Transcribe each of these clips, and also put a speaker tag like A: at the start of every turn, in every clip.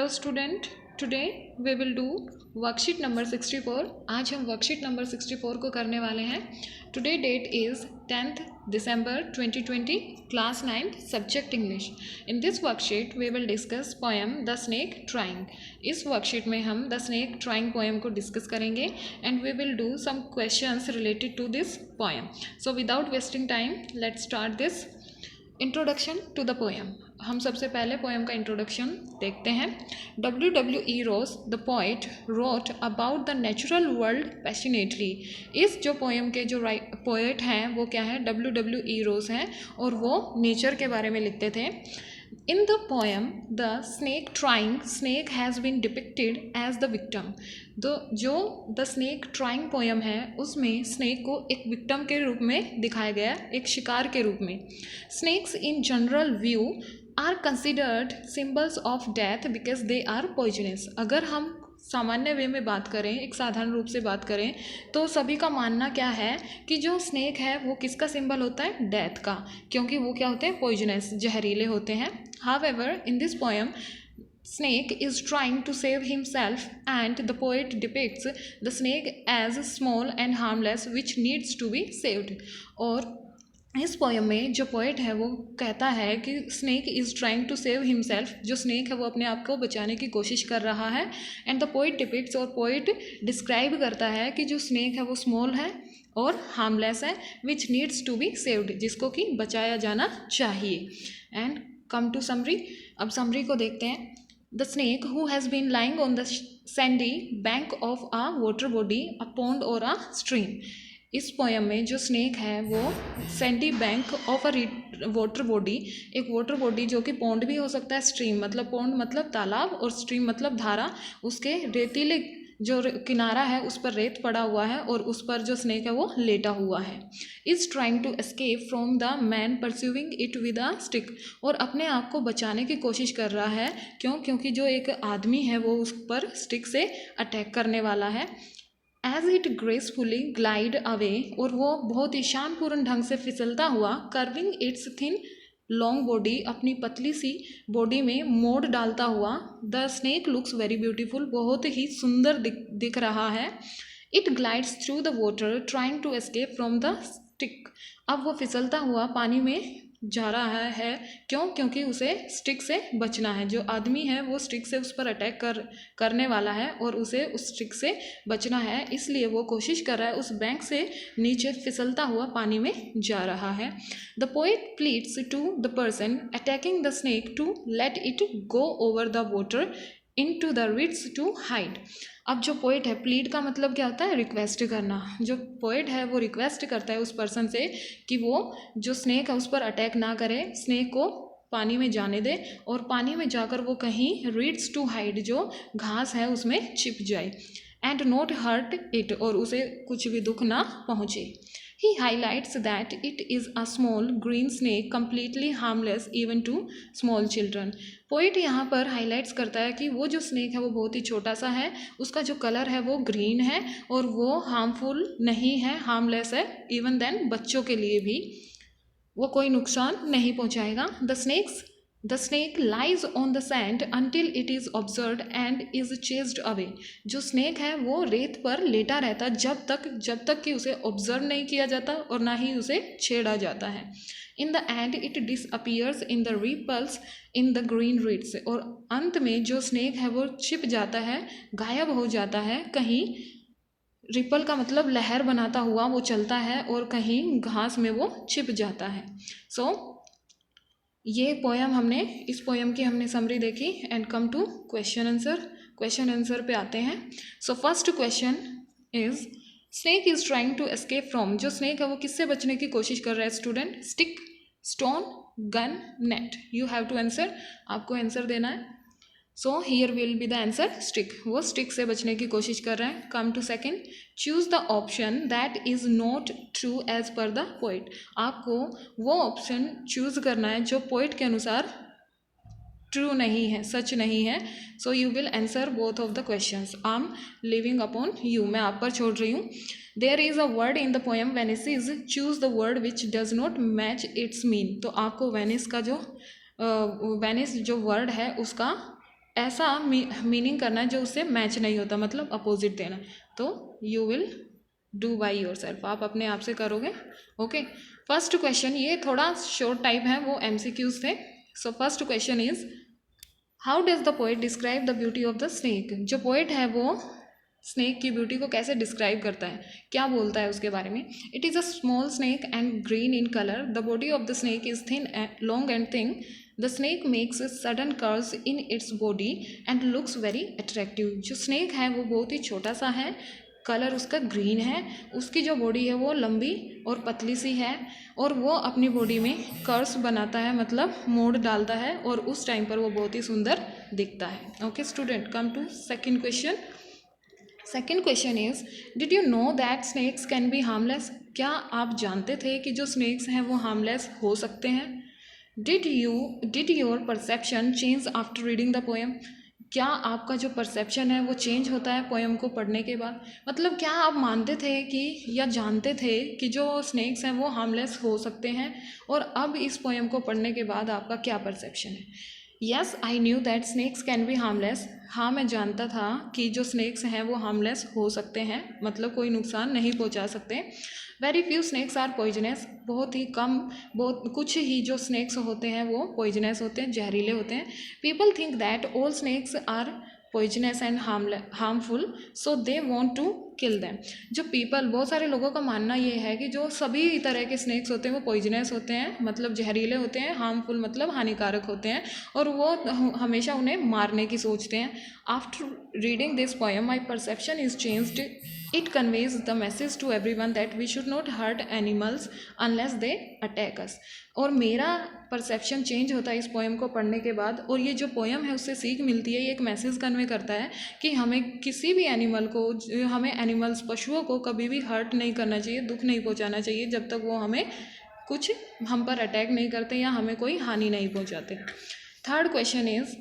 A: Hello student, today we will do worksheet number 64। आज हम worksheet number 64 को करने वाले हैं। Today date is 10th December 2020, class 9th, subject English. In this worksheet we will discuss poem the snake trying. इस worksheet में हम the snake trying poem को डिस्कस करेंगे and we will do some questions related to this poem. So without wasting time let's start this. Introduction to the poem. हम सबसे पहले poem का introduction देखते हैं। W.E. Rose the poet wrote about the natural world passionately. इस जो poem के जो पोएट हैं वो क्या है, W.E. रोज हैं और वो नेचर के बारे में लिखते थे। In the poem, the snake trying snake has been depicted as the victim. जो द स्नेक ट्राइंग पोएम है उसमें स्नेक को एक विक्टिम के रूप में दिखाया गया, एक शिकार के रूप में। Snakes in general view are considered symbols of death because they are poisonous. अगर हम सामान्य वे में बात करें, एक साधारण रूप से बात करें तो सभी का मानना क्या है कि जो स्नेक है वो किसका सिंबल होता है, डेथ का, क्योंकि वो क्या होते हैं, पॉइजनस, जहरीले होते हैं। However in this poem snake is trying to save himself and the poet depicts the snake as small and harmless which needs to be saved। और इस पोएम में जो पोएट है वो कहता है कि snake is trying to save himself, जो स्नेक है वो अपने आप को बचाने की कोशिश कर रहा है। एंड द पोएट डिपिक्ट्स, और पोएट डिस्क्राइब करता है कि जो स्नेक है वो स्मॉल है और हार्मलेस है, which needs to be saved, जिसको कि बचाया जाना चाहिए। And come to summary. अब समरी को देखते हैं। The snake who has been lying on the sandy bank of a water body, a pond or a stream। इस पोएम में जो स्नेक है वो Sandy bank of a water body, एक वाटर बॉडी जो कि पॉन्ड भी हो सकता है, स्ट्रीम मतलब पॉन्ड मतलब तालाब और स्ट्रीम मतलब धारा, उसके रेतीले जो किनारा है उस पर रेत पड़ा हुआ है और उस पर जो स्नेक है वो लेटा हुआ है। Is trying to escape from the man pursuing it with a stick, और अपने आप को बचाने की कोशिश कर रहा है। क्योंकि जो एक आदमी है वो उस पर स्टिक से अटैक करने वाला है। As it gracefully glide away, और वो बहुत ही शानपूर्ण ढंग से फिसलता हुआ, curving its thin long body, अपनी पतली सी बॉडी में मोड़ डालता हुआ। The snake looks very beautiful, बहुत ही सुंदर दिख रहा है। It glides through the water trying to escape from the stick. अब वो फिसलता हुआ पानी में जा रहा है। क्योंकि उसे स्टिक से बचना है। जो आदमी है वो स्टिक से उस पर अटैक करने वाला है और उसे उस स्टिक से बचना है, इसलिए वो कोशिश कर रहा है, उस बैंक से नीचे फिसलता हुआ पानी में जा रहा है। The poet pleads to the person attacking the snake to let it go over the water into the reeds to hide. अब जो पोएट है, प्लीड का मतलब क्या होता है, रिक्वेस्ट करना। जो पोएट है वो रिक्वेस्ट करता है उस पर्सन से कि वो जो स्नेक है उस पर अटैक ना करे, स्नेक को पानी में जाने दे और पानी में जाकर वो कहीं रीड्स टू हाइड, जो घास है उसमें छिप जाए। एंड नॉट हर्ट इट, और उसे कुछ भी दुख ना पहुँचे। He highlights that it is a small green snake completely harmless even to small children। Poet यहाँ पर हाईलाइट्स करता है कि वो जो स्नेक है वो बहुत ही छोटा सा है, उसका जो कलर है वो ग्रीन है और वो हार्मफुल नहीं है, हार्मलेस है, इवन देन बच्चों के लिए भी वो कोई नुकसान नहीं पहुँचाएगा। The snake lies on the sand until it is observed and is chased away। जो स्नेक है वो रेत पर लेटा रहता जब तक कि उसे ऑब्जर्व नहीं किया जाता और ना ही उसे छेड़ा जाता है। In the end it disappears in the ripples in the green reeds, और अंत में जो स्नेक है वो छिप जाता है, गायब हो जाता है कहीं। रिपल का मतलब लहर बनाता हुआ वो चलता है और कहीं घास में वो छिप जाता है। ये पोएम हमने, इस पोएम की हमने समरी देखी। And come to question answer पे आते हैं। So first question is snake is trying to escape from. जो स्नेक है वो किससे बचने की कोशिश कर रहा है student, stick, stone, gun, net. You have to answer, आपको आंसर देना है। So here will be the answer stick, वो स्टिक से बचने की कोशिश कर रहा है। Come to second, choose the option that is not true as per the poet. आपको वो ऑप्शन चूज करना है जो पोइट के अनुसार ट्रू नहीं है, सच नहीं है। So you will answer both of the questions. I am leaving upon you, मैं आप पर छोड़ रही हूँ। There is a word in the poem vanish, choose the word which does not match its mean. तो आपको वेनिस का जो वेनिस जो वर्ड है उसका ऐसा मीनिंग करना है जो उससे मैच नहीं होता, मतलब अपोजिट देना। तो you will do by your self, आप अपने आप से करोगे। ओके, फर्स्ट क्वेश्चन ये थोड़ा शॉर्ट टाइप है, वो MCQs थे। सो first question is how does the poet describe the beauty of the snake. जो पोएट है वो स्नेक की ब्यूटी को कैसे डिस्क्राइब करता है, क्या बोलता है उसके बारे में। It is a small snake and green in colour, the body of the snake is thin long and thin, the snake makes sudden curves in its body and looks very attractive. जो snake है वो बहुत ही छोटा सा है, colour उसका green है, उसकी जो बॉडी है वो लंबी और पतली सी है, और वो अपनी बॉडी में कर्व्स बनाता है, मतलब मोड़ डालता है, और उस टाइम पर वो बहुत ही सुंदर दिखता है। Okay student, come to second question. Second question is did you know that snakes can be harmless. क्या आप जानते थे कि जो स्नेक्स हैं वो हार्मलेस हो सकते हैं। Did your perception change after reading the poem. क्या आपका जो परसेप्शन है वो चेंज होता है पोएम को पढ़ने के बाद, मतलब क्या आप मानते थे कि या जानते थे कि जो स्नेक्स हैं वो हार्मलेस हो सकते हैं, और अब इस पोएम को पढ़ने के बाद आपका क्या परसेप्शन है। Yes I knew that snakes can be harmless. हाँ मैं जानता था कि जो स्नेक्स हैं वो हार्मलेस हो सकते हैं, मतलब कोई नुकसान नहीं पहुंचा सकते। Very few snakes are poisonous. बहुत ही कम, बहुत कुछ ही जो स्नेक्स होते हैं वो पॉइजनस होते हैं, जहरीले होते हैं। People think that all snakes are poisonous and harmful, so they want to kill them. जो पीपल, बहुत सारे लोगों का मानना ये है कि जो सभी तरह के स्नेक्स होते हैं वो पॉइजनस होते हैं, मतलब जहरीले होते हैं, हार्मफुल मतलब हानिकारक होते हैं, और वो हमेशा उन्हें मारने की सोचते हैं। After reading this poem my perception is changed. It conveys the message to everyone that we should not hurt animals unless they attack us. और मेरा परसेप्शन चेंज होता है इस पोएम को पढ़ने के बाद, और ये जो पोएम है उससे सीख मिलती है, ये एक मैसेज कन्वे करता है कि हमें किसी भी एनिमल को, हमें एनिमल्स पशुओं को कभी भी हर्ट नहीं करना चाहिए, दुख नहीं पहुंचाना चाहिए, जब तक वो हमें कुछ हम पर अटैक नहीं करते या हमें कोई हानि नहीं पहुंचाते। Third question is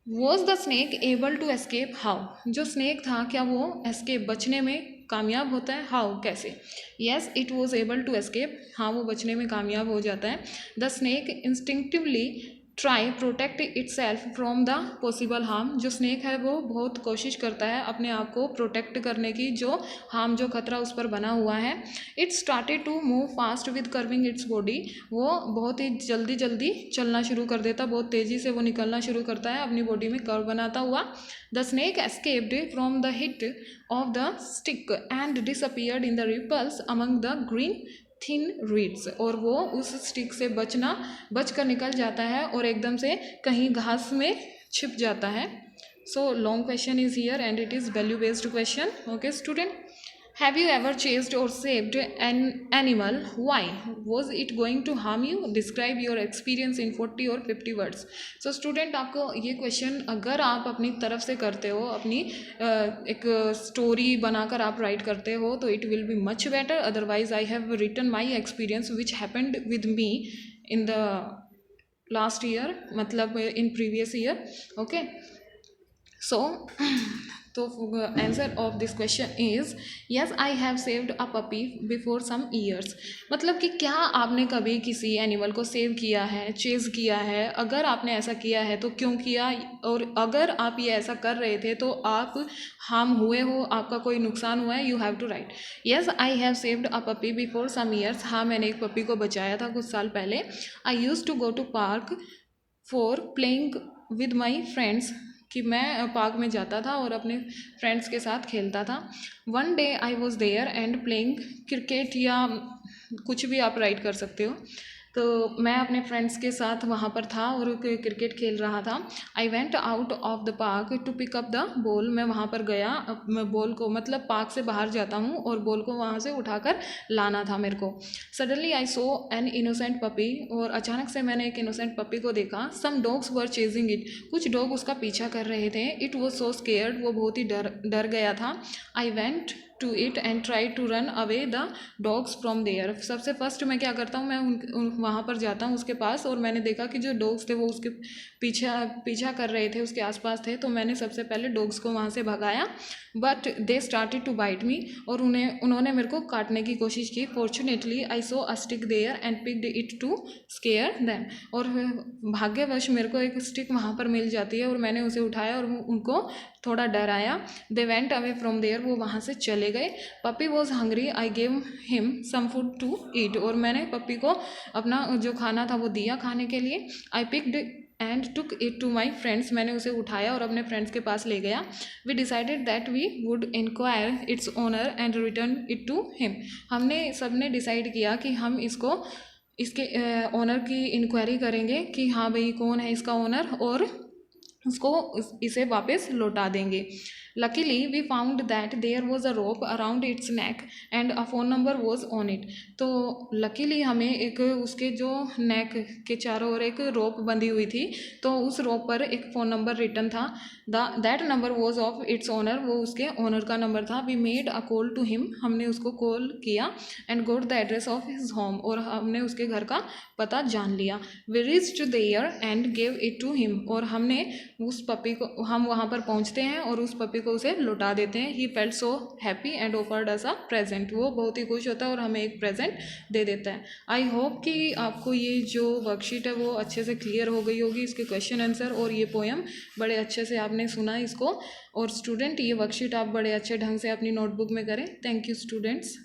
A: was the snake able to escape how. जो स्नेक था क्या वो एस्केप, बचने में कामयाब होता है, हाउ कैसे। Yes it was able to escape, हाँ वो बचने में कामयाब हो जाता है। The snake instinctively try protect itself from the possible harm. जो स्नेक है वो बहुत कोशिश करता है अपने आप को प्रोटेक्ट करने की, जो हार्म, जो खतरा उस पर बना हुआ है। It started to move fast with curving its body. वो बहुत ही जल्दी जल्दी चलना शुरू कर देता, बहुत तेज़ी से वो निकलना शुरू करता है, अपनी बॉडी में कर्व बनाता हुआ। The snake escaped from the hit of the stick and disappeared in the ripples among the green thin reeds. और वो उस स्टिक से बच कर निकल जाता है और एकदम से कहीं घास में छिप जाता है। So long question is here and it is value based question. Okay student, have you ever chased or saved an animal, why was it going to harm you, describe your experience in 40 or 50 words. So student, आपको ये question अगर आप अपनी तरफ से करते हो, अपनी एक स्टोरी बनाकर आप राइट करते हो, तो it will be much better. Otherwise I have written my experience which happened with me in the last year, मतलब in previous year. Okay, so तो answer of this question is yes I have saved a puppy before some years. मतलब कि क्या आपने कभी किसी animal को save किया है, चेज किया है, अगर आपने ऐसा किया है तो क्यों किया, और अगर आप ये ऐसा कर रहे थे तो आप हार्म हुए हो, आपका कोई नुकसान हुआ है, you have to write yes I have saved a puppy before some years. हाँ मैंने एक पपी को बचाया था कुछ साल पहले। I use to go to park for playing with my friends, कि मैं पार्क में जाता था और अपने फ्रेंड्स के साथ खेलता था। One day I was there and playing cricket, या कुछ भी आप राइट कर सकते हो। तो मैं अपने फ्रेंड्स के साथ वहाँ पर था और क्रिकेट खेल रहा था। I went out of the park to pick up the ball. मैं वहाँ पर गया, मैं बॉल को, मतलब पार्क से बाहर जाता हूँ और बॉल को वहाँ से उठाकर लाना था मेरे को। Suddenly I saw an innocent puppy, और अचानक से मैंने एक इनोसेंट पपी को देखा। Some dogs were chasing it, कुछ डॉग उसका पीछा कर रहे थे। इट वॉज सो स्केयर्ड, वो बहुत ही डर गया था। I went to it and try to run away the dogs from there. सबसे फर्स्ट मैं क्या करता हूँ, मैं वहाँ पर जाता हूँ उसके पास, और मैंने देखा कि जो डॉग्स थे वो उसके पीछा कर रहे थे, उसके आसपास थे। तो मैंने सबसे पहले डॉग्स को वहाँ से भगाया, but they started to bite me, और उन्होंने मेरे को काटने की कोशिश की। Fortunately I saw a stick there and picked it to scare them. और भाग्यवश मेरे को एक स्टिक वहाँ पर मिल जाती है, और मैंने उसे उठाया और उनको थोड़ा डराया। They went away from there, वो वहाँ से चले गए। Puppy was hungry, I gave him some food to eat, और मैंने पपी को अपना जो खाना था वो दिया खाने के लिए। I picked and took it to my friends, मैंने उसे उठाया और अपने फ्रेंड्स के पास ले गया। We decided that we would inquire its owner and return it to him. हमने सबने डिसाइड किया कि हम इसके ओनर की इंक्वायरी करेंगे कि हाँ भाई कौन है इसका ओनर, और उसको इसे वापस लौटा देंगे। Luckily we found that there was a rope around its neck and a phone number was on it. तो लकीली हमें एक उसके जो नेक के चारों ओर एक रोप बंधी हुई थी, तो उस रोप पर एक फ़ोन नंबर रिटन था। That number was of its owner, वो उसके ओनर का नंबर था। We made a call to him, हमने उसको कॉल किया and got the address of his home, और हमने उसके घर का पता जान लिया। We reached there and gave it to him, और हमने उस पपी को, हम वहाँ पर पहुँचते हैं और उस पपी को उसे लौटा देते हैं। He felt so happy and offered us a present, वो बहुत ही खुश होता है और हमें एक प्रेजेंट दे देता है। आई होप कि आपको ये जो वर्कशीट है वो अच्छे से क्लियर हो गई होगी, इसके क्वेश्चन आंसर और ये पोएम बड़े अच्छे से आपने सुना इसको। और स्टूडेंट, ये वर्कशीट आप बड़े अच्छे ढंग से अपनी नोटबुक में करें। Thank you students.